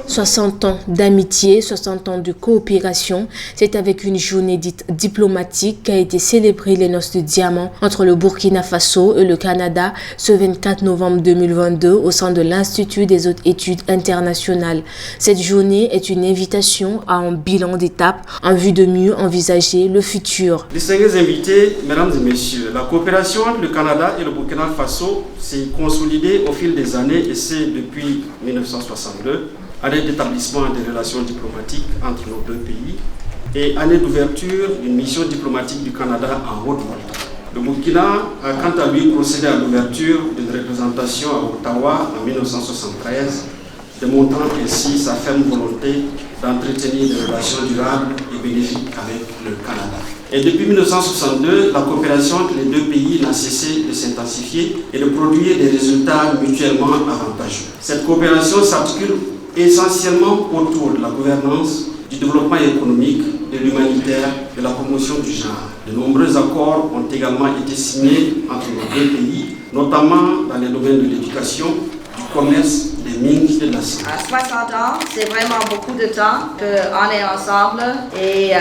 60 ans d'amitié, 60 ans de coopération, c'est avec une journée dite diplomatique qu'a été célébrée les noces de diamant entre le Burkina Faso et le Canada ce 24 novembre 2022 au sein de l'Institut des hautes études internationales. Cette journée est une invitation à un bilan d'étape en vue de mieux envisager le futur. Distingués invités, mesdames et messieurs, la coopération entre le Canada et le Burkina Faso s'est consolidée au fil des années et c'est depuis 1962. Année d'établissement des relations diplomatiques entre nos deux pays et année d'ouverture d'une mission diplomatique du Canada en Haute-Volta. Le Burkina a quant à lui procédé à l'ouverture d'une représentation à Ottawa en 1973, démontrant ainsi sa ferme volonté d'entretenir des relations durables et bénéfiques avec le Canada. Et depuis 1962, la coopération entre les deux pays n'a cessé de s'intensifier et de produire des résultats mutuellement avantageux. Cette coopération s'articule essentiellement autour de la gouvernance, du développement économique, de l'humanitaire, de la promotion du genre. De nombreux accords ont également été signés entre nos deux pays, notamment dans les domaines de l'éducation, du commerce, des mines et de la santé. À 60 ans, c'est vraiment beaucoup de temps qu'on est ensemble et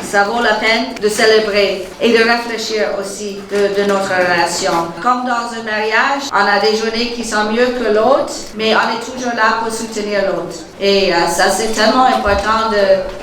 ça vaut la peine de célébrer et de réfléchir aussi de notre relation. Comme dans un mariage, on a des journées qui sont mieux que l'autre, mais on est toujours là pour soutenir l'autre. Et ça, c'est tellement important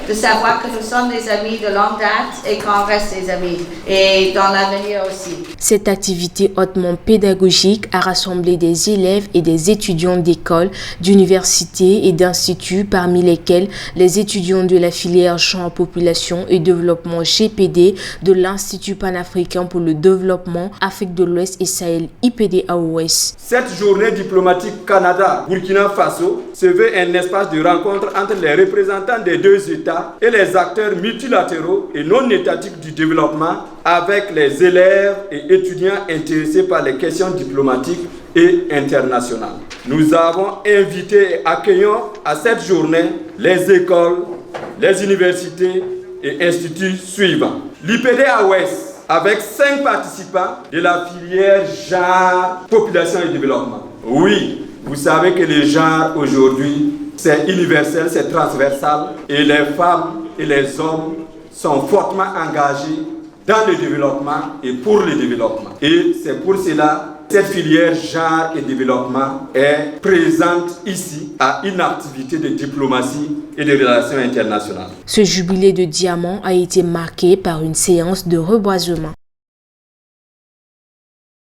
de savoir que nous sommes des amis de longue date et qu'on reste des amis, et dans l'avenir aussi. Cette activité hautement pédagogique a rassemblé des élèves et des étudiants d'écoles, d'universités et d'instituts, parmi lesquels les étudiants de la filière genre, population et développement GPD de l'Institut panafricain pour le développement Afrique de l'Ouest et Sahel IPDAOS. Cette journée diplomatique Canada-Burkina Faso se veut un espace de rencontre entre les représentants des deux États et les acteurs multilatéraux et non étatiques du développement avec les élèves et étudiants intéressés par les questions diplomatiques et internationales. Nous avons invité et accueillons à cette journée les écoles, les universités et instituts suivants. L'IPDAOS avec 5 participants de la filière genre, population et développement. Oui, vous savez que le genre aujourd'hui, c'est universel, c'est transversal et les femmes et les hommes sont fortement engagés dans le développement et pour le développement. Et c'est pour cela que cette filière genre et développement est présente ici à une activité de diplomatie et de relations internationales. Ce jubilé de diamant a été marqué par une séance de reboisement.